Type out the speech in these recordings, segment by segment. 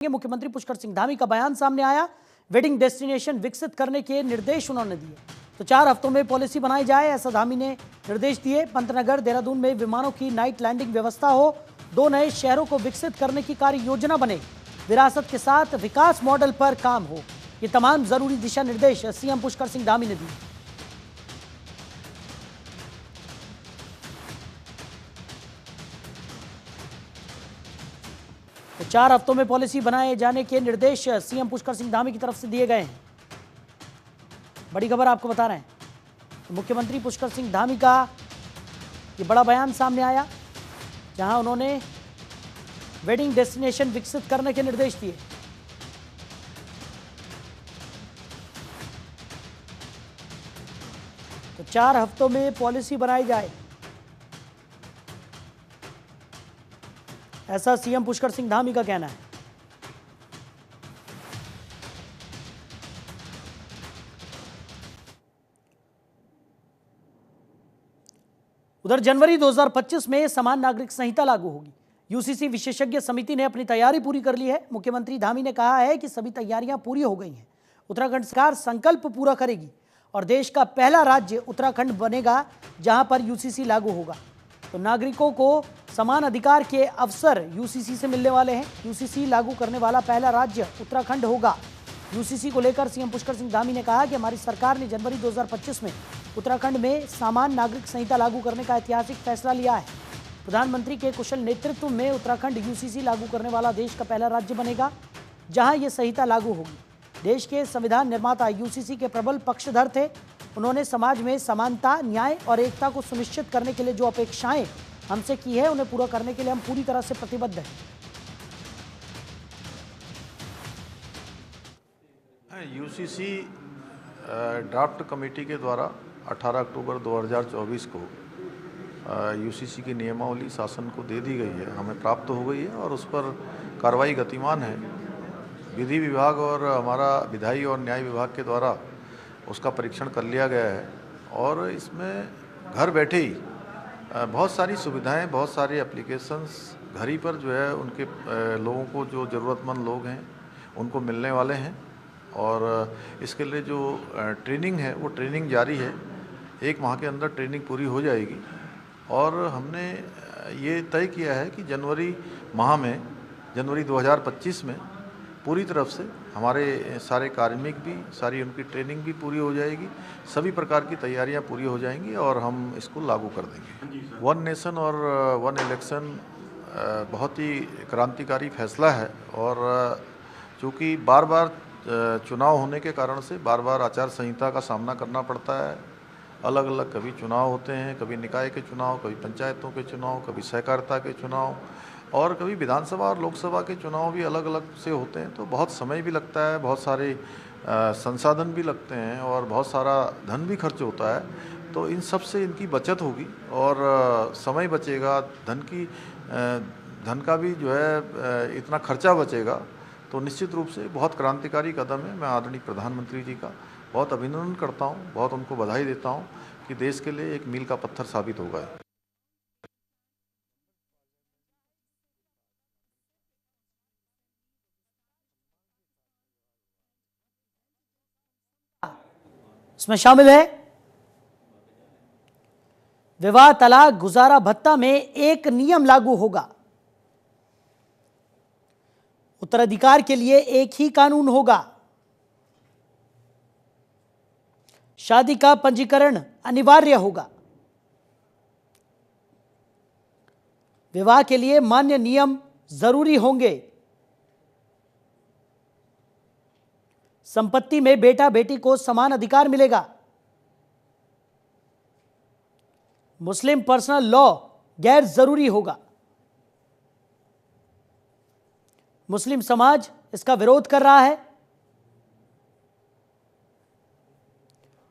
मुख्यमंत्री पुष्कर सिंह धामी का बयान सामने आया। वेडिंग डेस्टिनेशन विकसित करने के निर्देश उन्होंने दिए। तो 4 हफ्तों में पॉलिसी बनाई जाए, ऐसा धामी ने निर्देश दिए। पंतनगर देहरादून में विमानों की नाइट लैंडिंग व्यवस्था हो, 2 नए शहरों को विकसित करने की कार्य योजना बने, विरासत के साथ विकास मॉडल पर काम हो। ये तमाम जरूरी दिशा निर्देश सीएम पुष्कर सिंह धामी ने दिए। तो 4 हफ्तों में पॉलिसी बनाए जाने के निर्देश सीएम पुष्कर सिंह धामी की तरफ से दिए गए हैं। बड़ी खबर आपको बता रहे हैं। तो मुख्यमंत्री पुष्कर सिंह धामी का ये बड़ा बयान सामने आया, जहां उन्होंने वेडिंग डेस्टिनेशन विकसित करने के निर्देश दिए। तो 4 हफ्तों में पॉलिसी बनाई जाए, ऐसा सीएम पुष्कर सिंह धामी का कहना है। उधर जनवरी 2025 में समान नागरिक संहिता लागू होगी। यूसीसी विशेषज्ञ समिति ने अपनी तैयारी पूरी कर ली है। मुख्यमंत्री धामी ने कहा है कि सभी तैयारियां पूरी हो गई हैं। उत्तराखंड सरकार संकल्प पूरा करेगी और देश का पहला राज्य उत्तराखंड बनेगा जहां पर यूसीसी लागू होगा। तो नागरिकों को समान अधिकार के अवसर यूसीसी से मिलने वाले हैं। यूसीसी लागू करने वाला पहला राज्य उत्तराखंड होगा। यूसीसी को लेकर सीएम पुष्कर सिंह धामी ने कहा कि हमारी सरकार ने जनवरी 2025 में उत्तराखंड में समान नागरिक संहिता लागू करने का ऐतिहासिक फैसला लिया है। प्रधानमंत्री के कुशल नेतृत्व में उत्तराखंड यूसीसी लागू करने वाला देश का पहला राज्य बनेगा जहां यह संहिता लागू होगी। देश के संविधान निर्माता यूसीसी के प्रबल पक्षधर थे। उन्होंने समाज में समानता, न्याय और एकता को सुनिश्चित करने के लिए जो अपेक्षाएं हमसे की है, उन्हें पूरा करने के लिए हम पूरी तरह से प्रतिबद्ध हैं। यूसीसी ड्राफ्ट कमेटी के द्वारा 18 अक्टूबर 2024 को यूसीसी की नियमावली शासन को दे दी गई है, हमें प्राप्त हो गई है और उस पर कार्रवाई गतिमान है। विधि विभाग और हमारा विधायी और न्याय विभाग के द्वारा उसका परीक्षण कर लिया गया है और इसमें घर बैठे ही बहुत सारी सुविधाएं, बहुत सारे एप्लीकेशंस घर ही पर जो है उनके लोगों को, जो ज़रूरतमंद लोग हैं उनको मिलने वाले हैं। और इसके लिए जो ट्रेनिंग है वो ट्रेनिंग जारी है। 1 माह के अंदर ट्रेनिंग पूरी हो जाएगी और हमने ये तय किया है कि जनवरी माह में, जनवरी 2025 में पूरी तरफ से हमारे सारे कार्मिक भी, सारी उनकी ट्रेनिंग भी पूरी हो जाएगी, सभी प्रकार की तैयारियां पूरी हो जाएंगी और हम इसको लागू कर देंगे। 1 नेशन और 1 इलेक्शन बहुत ही क्रांतिकारी फैसला है और चूँकि बार बार चुनाव होने के कारण से बार बार आचार संहिता का सामना करना पड़ता है। अलग अलग कभी चुनाव होते हैं, कभी निकाय के चुनाव, कभी पंचायतों के चुनाव, कभी सहकारिता के चुनाव और कभी विधानसभा और लोकसभा के चुनाव भी अलग अलग से होते हैं। तो बहुत समय भी लगता है, बहुत सारे संसाधन भी लगते हैं और बहुत सारा धन भी खर्च होता है। तो इन सब से इनकी बचत होगी और समय बचेगा, धन का भी जो है इतना खर्चा बचेगा। तो निश्चित रूप से बहुत क्रांतिकारी कदम है। मैं आदरणीय प्रधानमंत्री जी का बहुत अभिनंदन करता हूँ, बहुत उनको बधाई देता हूँ कि देश के लिए एक मील का पत्थर साबित हो गया। इसमें शामिल है विवाह, तलाक, गुजारा भत्ता में एक नियम लागू होगा। उत्तराधिकार के लिए एक ही कानून होगा। शादी का पंजीकरण अनिवार्य होगा। विवाह के लिए मान्य नियम जरूरी होंगे। संपत्ति में बेटा बेटी को समान अधिकार मिलेगा। मुस्लिम पर्सनल लॉ गैर जरूरी होगा। मुस्लिम समाज इसका विरोध कर रहा है।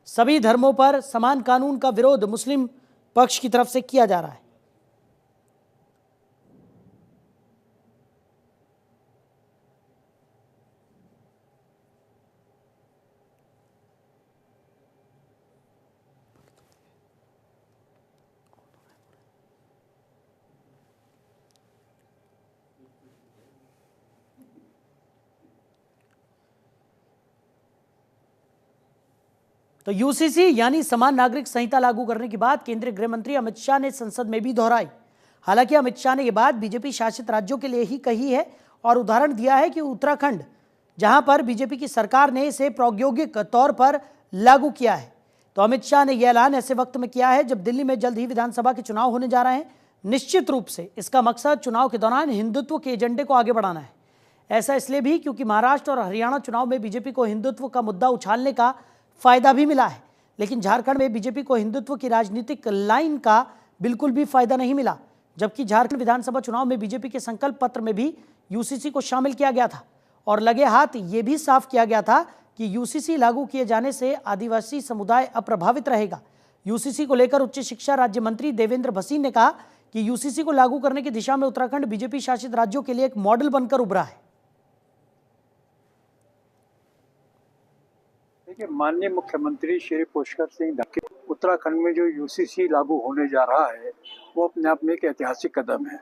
सभी धर्मों पर समान कानून का विरोध मुस्लिम पक्ष की तरफ से किया जा रहा है। तो यूसीसी यानी समान नागरिक संहिता लागू करने की बात केंद्रीय गृह मंत्री अमित शाह ने संसद में भी दोहराई। हालांकि अमित शाह ने यह बात बीजेपी शासित राज्यों के लिए ही कही है और उदाहरण दिया है कि उत्तराखंड, जहां पर बीजेपी की सरकार ने इसे प्रायोगिक तौर पर लागू किया है। तो अमित शाह ने यह ऐलान ऐसे वक्त में किया है जब दिल्ली में जल्द ही विधानसभा के चुनाव होने जा रहे हैं। निश्चित रूप से इसका मकसद चुनाव के दौरान हिंदुत्व के एजेंडे को आगे बढ़ाना है। ऐसा इसलिए भी क्योंकि महाराष्ट्र और हरियाणा चुनाव में बीजेपी को हिंदुत्व का मुद्दा उछालने का फायदा भी मिला है, लेकिन झारखंड में बीजेपी को हिंदुत्व की राजनीतिक लाइन का बिल्कुल भी फायदा नहीं मिला। जबकि झारखंड विधानसभा चुनाव में बीजेपी के संकल्प पत्र में भी यूसीसी को शामिल किया गया था और लगे हाथ ये भी साफ किया गया था कि यूसीसी लागू किए जाने से आदिवासी समुदाय अप्रभावित रहेगा। यूसीसी को लेकर उच्च शिक्षा राज्य मंत्री देवेंद्र भसीन ने कहा कि यूसीसी को लागू करने की दिशा में उत्तराखंड बीजेपी शासित राज्यों के लिए एक मॉडल बनकर उभरा है। देखिए, माननीय मुख्यमंत्री श्री पुष्कर सिंह धामी, उत्तराखंड में जो यूसीसी लागू होने जा रहा है वो अपने आप में एक ऐतिहासिक कदम है।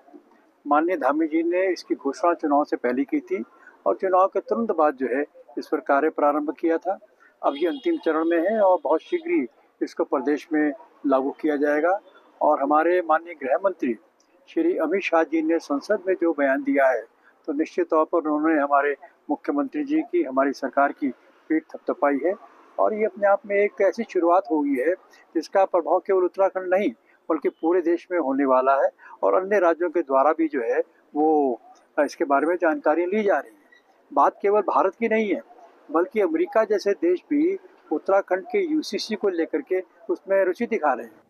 माननीय धामी जी ने इसकी घोषणा चुनाव से पहले की थी और चुनाव के तुरंत बाद जो है इस पर कार्य प्रारंभ किया था। अब ये अंतिम चरण में है और बहुत शीघ्र ही इसको प्रदेश में लागू किया जाएगा। और हमारे माननीय गृह मंत्री श्री अमित शाह जी ने संसद में जो बयान दिया है तो निश्चित तौर पर उन्होंने हमारे मुख्यमंत्री जी की, हमारी सरकार की पीठ थपथपाई है और ये अपने आप में एक ऐसी शुरुआत हो गई है जिसका प्रभाव केवल उत्तराखंड नहीं बल्कि पूरे देश में होने वाला है और अन्य राज्यों के द्वारा भी जो है वो इसके बारे में जानकारी ली जा रही है। बात केवल भारत की नहीं है बल्कि अमेरिका जैसे देश भी उत्तराखंड के यूसीसी को लेकर के उसमें रुचि दिखा रहे हैं।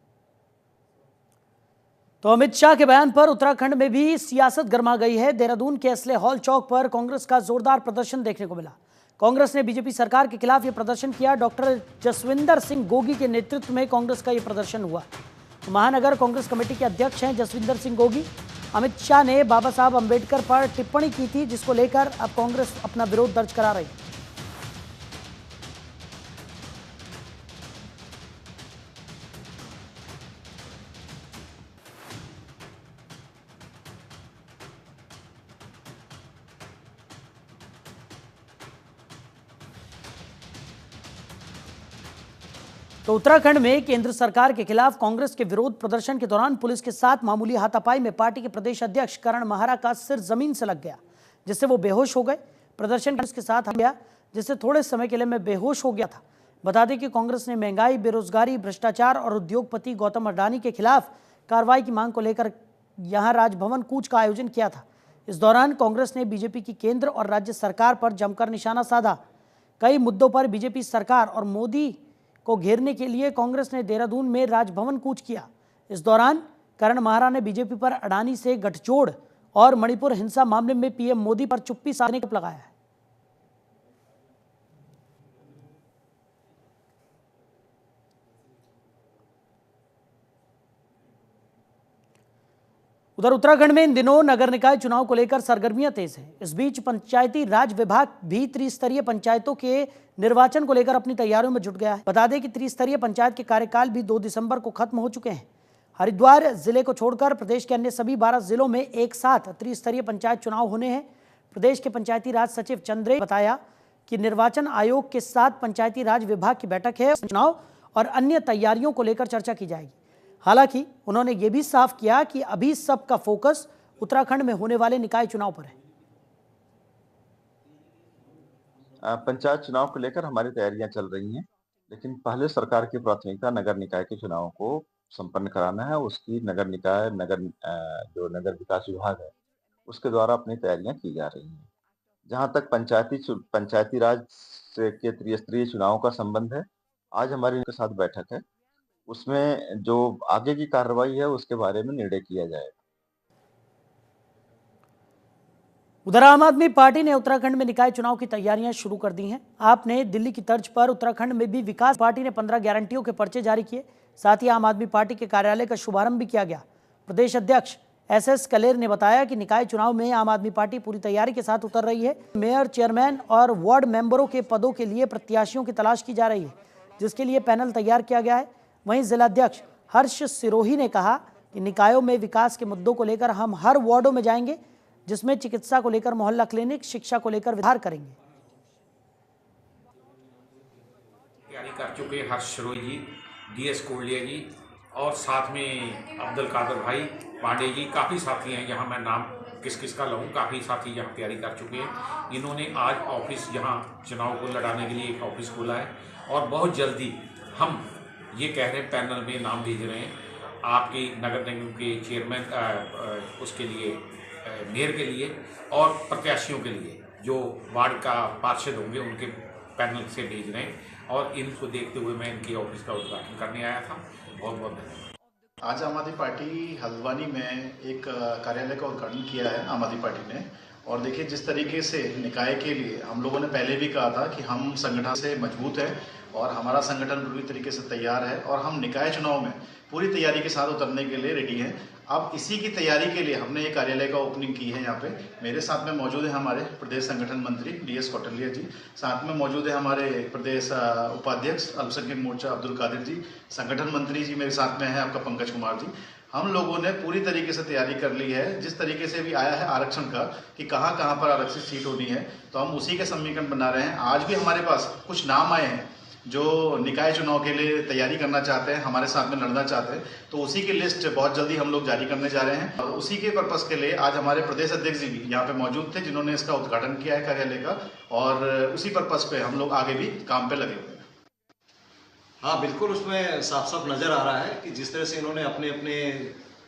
तो अमित शाह के बयान पर उत्तराखंड में भी सियासत गर्मा गई है। देहरादून के एसले हॉल चौक पर कांग्रेस का जोरदार प्रदर्शन देखने को मिला। कांग्रेस ने बीजेपी सरकार के खिलाफ यह प्रदर्शन किया। डॉक्टर जसविंदर सिंह गोगी के नेतृत्व में कांग्रेस का यह प्रदर्शन हुआ। महानगर कांग्रेस कमेटी के अध्यक्ष हैं जसविंदर सिंह गोगी। अमित शाह ने बाबा साहब अंबेडकर पर टिप्पणी की थी, जिसको लेकर अब कांग्रेस अपना विरोध दर्ज करा रही है। तो उत्तराखंड में केंद्र सरकार के खिलाफ कांग्रेस के विरोध प्रदर्शन के दौरान पुलिस के साथ मामूली हाथापाई में पार्टी के प्रदेश अध्यक्ष करण महारा का सिर जमीन से लग गया, जिससे वो बेहोश हो गए। प्रदर्शन के साथ गया जिससे थोड़े समय के लिए मैं बेहोश हो गया था। बता दें कि कांग्रेस ने महंगाई, बेरोजगारी, भ्रष्टाचार और उद्योगपति गौतम अडानी के खिलाफ कार्रवाई की मांग को लेकर यहां राजभवन कूच का आयोजन किया था। इस दौरान कांग्रेस ने बीजेपी की केंद्र और राज्य सरकार पर जमकर निशाना साधा। कई मुद्दों पर बीजेपी सरकार और मोदी को घेरने के लिए कांग्रेस ने देहरादून में राजभवन कूच किया। इस दौरान करण महारा ने बीजेपी पर अडानी से गठजोड़ और मणिपुर हिंसा मामले में पीएम मोदी पर चुप्पी साधने का लगाया है। उधर उत्तराखंड में इन दिनों नगर निकाय चुनाव को लेकर सरगर्मियां तेज हैं। इस बीच पंचायती राज विभाग भी त्रिस्तरीय पंचायतों के निर्वाचन को लेकर अपनी तैयारियों में जुट गया है। बता दें कि त्रिस्तरीय पंचायत के कार्यकाल भी 2 दिसंबर को खत्म हो चुके हैं। हरिद्वार जिले को छोड़कर प्रदेश के अन्य सभी 12 जिलों में एक साथ त्रिस्तरीय पंचायत चुनाव होने हैं। प्रदेश के पंचायती राज सचिव चंद्रे ने बताया कि निर्वाचन आयोग के साथ पंचायती राज विभाग की बैठक है। चुनाव और अन्य तैयारियों को लेकर चर्चा की जाएगी। हालांकि उन्होंने ये भी साफ किया कि अभी सबका फोकस उत्तराखंड में होने वाले निकाय चुनाव पर है। पंचायत चुनाव को लेकर हमारी तैयारियां चल रही हैं, लेकिन पहले सरकार की प्राथमिकता नगर निकाय के चुनाव को संपन्न कराना है। उसकी नगर निकाय जो नगर विकास विभाग है उसके द्वारा अपनी तैयारियां की जा रही हैं। जहां तक पंचायती राज के त्रिस्तरीय चुनाव का संबंध है, आज हमारी उनके साथ बैठक है। उसमें जो आगे की कार्रवाई है उसके बारे में निर्णय किया जाएगा। उधर आम आदमी पार्टी ने उत्तराखंड में निकाय चुनाव की तैयारियां शुरू कर दी हैं। आपने दिल्ली की तर्ज पर उत्तराखंड में भी विकास पार्टी ने 15 गारंटियों के पर्चे जारी किए। साथ ही आम आदमी पार्टी के कार्यालय का शुभारंभ भी किया गया। प्रदेश अध्यक्ष SS कलेर ने बताया कि निकाय चुनाव में आम आदमी पार्टी पूरी तैयारी के साथ उतर रही है। मेयर, चेयरमैन और वार्ड मेंबरों के पदों के लिए प्रत्याशियों की तलाश की जा रही है, जिसके लिए पैनल तैयार किया गया है। वहीं जिलाध्यक्ष हर्ष सिरोही ने कहा कि निकायों में विकास के मुद्दों को लेकर हम हर वार्डों में जाएंगे, जिसमें चिकित्सा को लेकर मोहल्ला क्लिनिक, शिक्षा को लेकर विचार करेंगे। कर चुके हर्ष रोई जी, DS कोलिया जी और साथ में अब्दुल कादर भाई पांडे जी, काफ़ी साथी हैं यहाँ, मैं नाम किस किस का लूँ, काफ़ी साथी यहाँ तैयारी कर चुके हैं। इन्होंने आज ऑफिस यहाँ चुनाव को लड़ाने के लिए एक ऑफिस खोला है और बहुत जल्दी हम ये कह रहे हैं पैनल में नाम भेज रहे हैं आपकी नगर निगम के चेयरमैन उसके लिए मेयर के लिए और प्रत्याशियों के लिए जो वार्ड का पार्षद होंगे उनके पैनल से भेज रहे हैं और इनको देखते हुए मैं इनकी ऑफिस का उद्घाटन करने आया था। बहुत बहुत धन्यवाद। आज आम आदमी पार्टी हल्द्वानी में एक कार्यालय का उद्घाटन किया है आम आदमी पार्टी ने। और देखिए जिस तरीके से निकाय के लिए हम लोगों ने पहले भी कहा था कि हम संगठन से मजबूत है और हमारा संगठन पूरी तरीके से तैयार है और हम निकाय चुनाव में पूरी तैयारी के साथ उतरने के लिए रेडी हैं। अब इसी की तैयारी के लिए हमने ये कार्यालय का ओपनिंग की है। यहाँ पे मेरे साथ में मौजूद है हमारे प्रदेश संगठन मंत्री DS कौटलिया जी, साथ में मौजूद है हमारे प्रदेश उपाध्यक्ष अल्पसंख्यक मोर्चा अब्दुल कादिर जी, संगठन मंत्री जी मेरे साथ में है आपका पंकज कुमार जी। हम लोगों ने पूरी तरीके से तैयारी कर ली है। जिस तरीके से भी आया है आरक्षण का कि कहाँ कहाँ पर आरक्षित सीट होनी है, तो हम उसी के समीकरण बना रहे हैं। आज भी हमारे पास कुछ नाम आए हैं जो निकाय चुनाव के लिए तैयारी करना चाहते हैं, हमारे साथ में लड़ना चाहते हैं, तो उसी की लिस्ट बहुत जल्दी हम लोग जारी करने जा रहे हैं। और उसी के पर्पस के लिए आज हमारे प्रदेश अध्यक्ष जी भी यहाँ पे मौजूद थे जिन्होंने इसका उद्घाटन किया है कार्यालय का, और उसी पर्पस पे हम लोग आगे भी काम पे लगे हुए हैं। हाँ बिल्कुल, उसमें साफ साफ नज़र आ रहा है कि जिस तरह से इन्होंने अपने अपने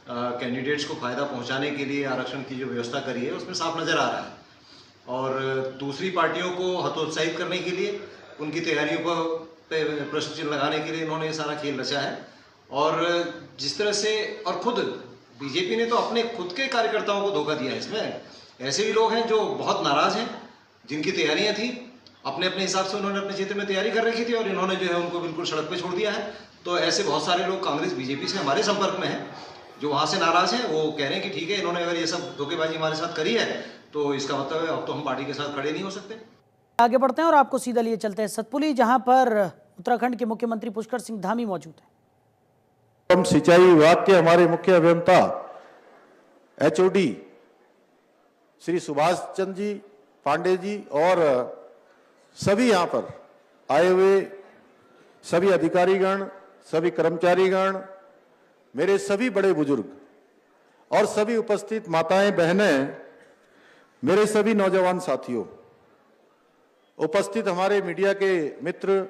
कैंडिडेट्स को फ़ायदा पहुंचाने के लिए आरक्षण की जो व्यवस्था करी है उसमें साफ नज़र आ रहा है। और दूसरी पार्टियों को हतोत्साहित करने के लिए, उनकी तैयारियों पे प्रश्न चिन्ह लगाने के लिए इन्होंने ये सारा खेल रचा है। और जिस तरह से, और खुद बीजेपी ने तो अपने खुद के कार्यकर्ताओं को धोखा दिया है। इसमें ऐसे भी लोग हैं जो बहुत नाराज़ हैं, जिनकी तैयारियां थी, अपने अपने हिसाब से उन्होंने अपने क्षेत्र में तैयारी कर रखी थी और इन्होंने जो है उनको बिल्कुल सड़क पे छोड़ दिया है। तो ऐसे बहुत सारे लोग कांग्रेस बीजेपी से हमारे संपर्क में हैं जो वहाँ से नाराज़ हैं। वो कह रहे हैं कि ठीक है, इन्होंने अगर ये सब धोखेबाजी हमारे साथ करी है तो इसका मतलब है अब तो हम पार्टी के साथ खड़े नहीं हो सकते। आगे बढ़ते हैं और आपको सीधा लिए चलते हैं सतपुली, जहां पर उत्तराखंड के मुख्यमंत्री पुष्कर सिंह धामी मौजूद हैं। सिंचाई विभाग के हमारे मुख्य अभियंता HOD श्री सुभाष चंद्र जी पांडे जी और सभी यहाँ पर आए हुए सभी अधिकारीगण, सभी कर्मचारीगण, मेरे सभी बड़े बुजुर्ग और सभी उपस्थित माताएं बहनें, मेरे सभी नौजवान साथियों, उपस्थित हमारे मीडिया के मित्र,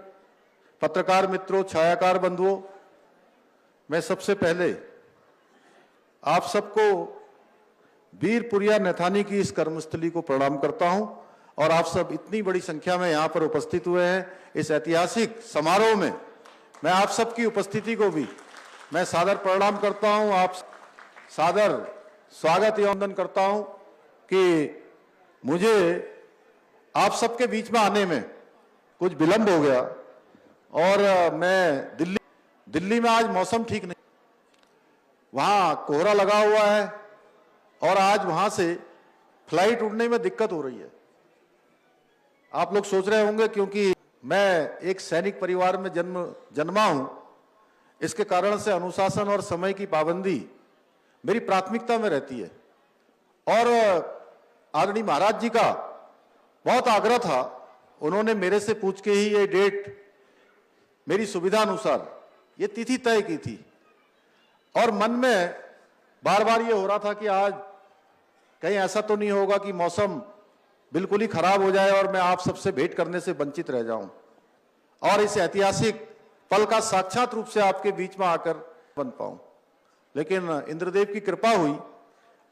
पत्रकार मित्रों, छायाकार बंधुओं, मैं सबसे पहले आप सबको वीरपुरिया नैथानी की इस कर्मस्थली को प्रणाम करता हूं। और आप सब इतनी बड़ी संख्या में यहाँ पर उपस्थित हुए हैं इस ऐतिहासिक समारोह में, मैं आप सबकी उपस्थिति को भी मैं सादर प्रणाम करता हूं। आप सादर स्वागत एवं वंदन करता हूं कि मुझे आप सबके बीच में आने में कुछ विलंब हो गया और मैं दिल्ली में आज मौसम ठीक नहीं, वहाँ कोहरा लगा हुआ है और आज वहाँ से फ्लाइट उड़ने में दिक्कत हो रही है। आप लोग सोच रहे होंगे क्योंकि मैं एक सैनिक परिवार में जन्मा हूँ, इसके कारण से अनुशासन और समय की पाबंदी मेरी प्राथमिकता में रहती है। और आदरणीय महाराज जी का बहुत आग्रह था, उन्होंने मेरे से पूछ के ही ये डेट मेरी सुविधा अनुसार ये तिथि तय की थी। और मन में बार बार ये हो रहा था कि आज कहीं ऐसा तो नहीं होगा कि मौसम बिल्कुल ही खराब हो जाए और मैं आप सबसे भेंट करने से वंचित रह जाऊं और इस ऐतिहासिक पल का साक्षात रूप से आपके बीच में आकर बन पाऊं। लेकिन इंद्रदेव की कृपा हुई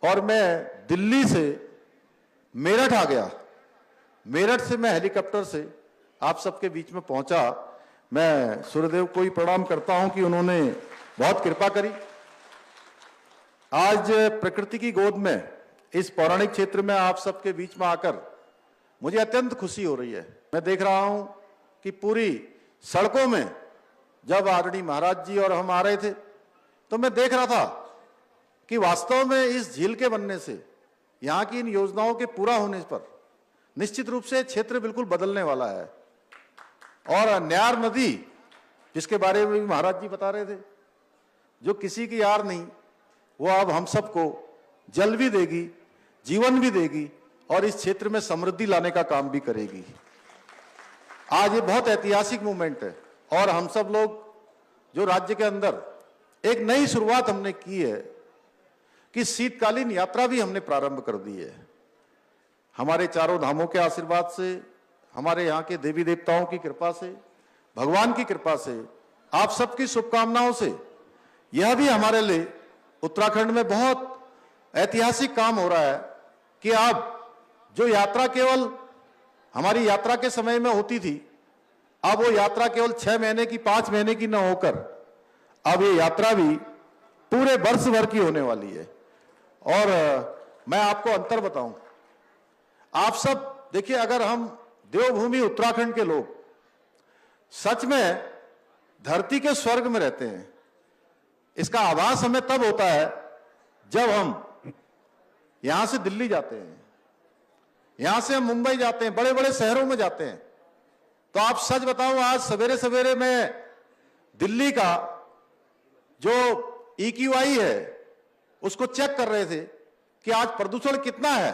और मैं दिल्ली से मेरठ आ गया। मेरठ से मैं हेलीकॉप्टर से आप सबके बीच में पहुंचा। मैं सूर्यदेव को ही प्रणाम करता हूं कि उन्होंने बहुत कृपा करी। आज प्रकृति की गोद में इस पौराणिक क्षेत्र में आप सबके बीच में आकर मुझे अत्यंत खुशी हो रही है। मैं देख रहा हूं कि पूरी सड़कों में जब आदरणीय महाराज जी और हम आ रहे थे तो मैं देख रहा था कि वास्तव में इस झील के बनने से, यहाँ की इन योजनाओं के पूरा होने पर निश्चित रूप से क्षेत्र बिल्कुल बदलने वाला है। और न्यार नदी जिसके बारे में भी महाराज जी बता रहे थे, जो किसी की यार नहीं, वो अब हम सबको जल भी देगी, जीवन भी देगी और इस क्षेत्र में समृद्धि लाने का काम भी करेगी। आज ये बहुत ऐतिहासिक मूवमेंट है और हम सब लोग जो राज्य के अंदर एक नई शुरुआत हमने की है कि शीतकालीन यात्रा भी हमने प्रारंभ कर दी है। हमारे चारों धामों के आशीर्वाद से, हमारे यहाँ के देवी देवताओं की कृपा से, भगवान की कृपा से, आप सबकी शुभकामनाओं से यह भी हमारे लिए उत्तराखंड में बहुत ऐतिहासिक काम हो रहा है कि अब जो यात्रा केवल हमारी यात्रा के समय में होती थी, अब वो यात्रा केवल 6 महीने की, 5 महीने की न होकर अब ये यात्रा भी पूरे वर्ष भर की होने वाली है। और मैं आपको अंतर बताऊं, आप सब देखिए, अगर हम देवभूमि उत्तराखंड के लोग सच में धरती के स्वर्ग में रहते हैं, इसका आभास हमें तब होता है जब हम यहां से दिल्ली जाते हैं, यहां से हम मुंबई जाते हैं, बड़े बड़े शहरों में जाते हैं। तो आप सच बताऊं, आज सवेरे सवेरे में दिल्ली का जो EQI है उसको चेक कर रहे थे कि आज प्रदूषण कितना है,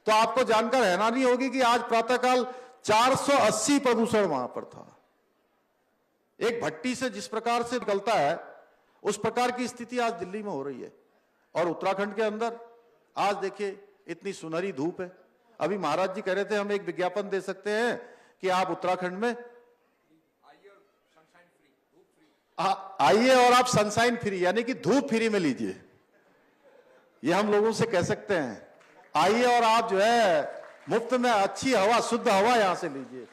तो आपको जानकर हैरानी होगी कि आज प्रातःकाल 480 प्रदूषण वहां पर था। एक भट्टी से जिस प्रकार से निकलता है उस प्रकार की स्थिति आज दिल्ली में हो रही है। और उत्तराखंड के अंदर आज देखिए इतनी सुनहरी धूप है। अभी महाराज जी कह रहे थे हम एक विज्ञापन दे सकते हैं कि आप उत्तराखंड में आइए और आप सनशाइन फ्री यानी कि धूप फ्री में लीजिए, ये हम लोगों से कह सकते हैं। आइए और आप जो है मुफ्त में अच्छी हवा, शुद्ध हवा यहां से लीजिए,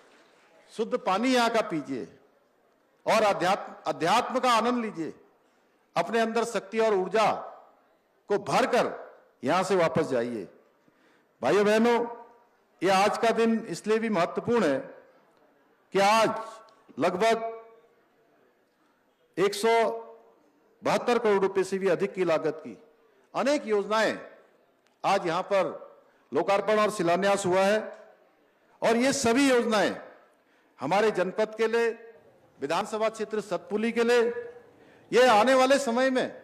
शुद्ध पानी यहां का पीजिए और अध्यात्म का आनंद लीजिए। अपने अंदर शक्ति और ऊर्जा को भरकर यहां से वापस जाइए। भाइयों बहनों, ये आज का दिन इसलिए भी महत्वपूर्ण है कि आज लगभग 172 करोड़ रुपए से भी अधिक की लागत की अनेक योजनाएं आज यहां पर लोकार्पण और शिलान्यास हुआ है। और ये सभी योजनाएं हमारे जनपद के लिए, विधानसभा क्षेत्र सतपुली के लिए, ये आने वाले समय में।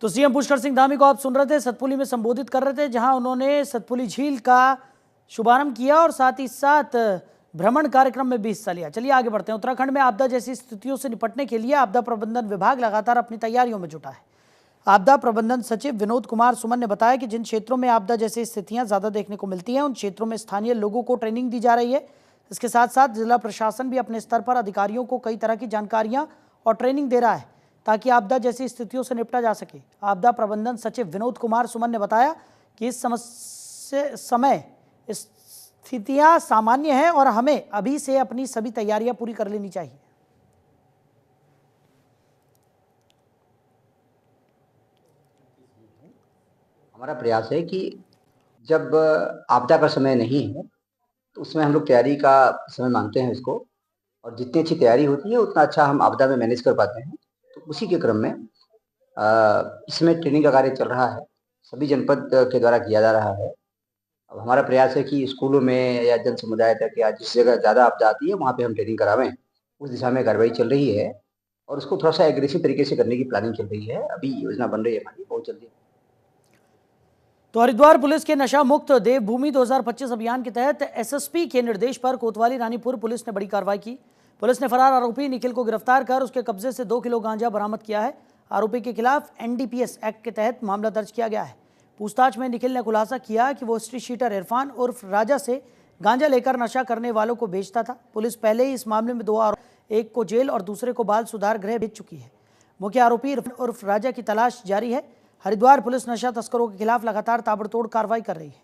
तो सीएम पुष्कर सिंह धामी को आप सुन रहे थे, सतपुली में संबोधित कर रहे थे, जहां उन्होंने सतपुली झील का शुभारंभ किया और साथ ही साथ भ्रमण कार्यक्रम में भी हिस्सा लिया। चलिए आगे बढ़ते हैं। उत्तराखंड में आपदा जैसी स्थितियों से निपटने के लिए आपदा प्रबंधन विभाग लगातार अपनी तैयारियों में जुटा है। आपदा प्रबंधन सचिव विनोद कुमार सुमन ने बताया कि जिन क्षेत्रों में आपदा जैसी स्थितियां ज्यादा देखने को मिलती हैं, उन क्षेत्रों में स्थानीय लोगों को ट्रेनिंग दी जा रही है। इसके साथ साथ जिला प्रशासन भी अपने स्तर पर अधिकारियों को कई तरह की जानकारियां और ट्रेनिंग दे रहा है ताकि आपदा जैसी स्थितियों से निपटा जा सके। आपदा प्रबंधन सचिव विनोद कुमार सुमन ने बताया कि इस समय स्थितियां सामान्य हैं और हमें अभी से अपनी सभी तैयारियां पूरी कर लेनी चाहिए। हमारा प्रयास है कि जब आपदा का समय नहीं है तो उसमें हम लोग तैयारी का समय मानते हैं इसको, और जितनी अच्छी तैयारी होती है उतना अच्छा हम आपदा में मैनेज कर पाते हैं। तो उसी के क्रम में इसमें ट्रेनिंग का कार्य चल रहा है, सभी जनपद के द्वारा किया जा रहा है। अब हमारा प्रयास है कि स्कूलों में या जन समुदाय तक या जिस जगह ज़्यादा आपदा आती है वहाँ पे हम ट्रेनिंग करावें। उस दिशा में कार्रवाई चल रही है और उसको थोड़ा सा एग्रेसिव तरीके से करने की प्लानिंग चल रही है। अभी योजना बन रही है हमारी, बहुत जल्दी। तो हरिद्वार पुलिस के नशा मुक्त देवभूमि 2025 अभियान के तहत एसएसपी के निर्देश पर कोतवाली रानीपुर पुलिस ने बड़ी कार्रवाई की। पुलिस ने फरार आरोपी निखिल को गिरफ्तार कर उसके कब्जे से 2 किलो गांजा बरामद किया है। आरोपी के खिलाफ एनडीपीएस एक्ट के तहत मामला दर्ज किया गया है। पूछताछ में निखिल ने खुलासा किया कि वो स्ट्रीट शीटर इरफान उर्फ राजा से गांजा लेकर नशा करने वालों को बेचता था। पुलिस पहले ही इस मामले में 2 आरोपी, एक को जेल और दूसरे को बाल सुधार गृह भेज चुकी है। मुख्य आरोपी इरफान उर्फ राजा की तलाश जारी है। हरिद्वार पुलिस नशा तस्करों के खिलाफ लगातार ताबड़तोड़ कार्रवाई कर रही है।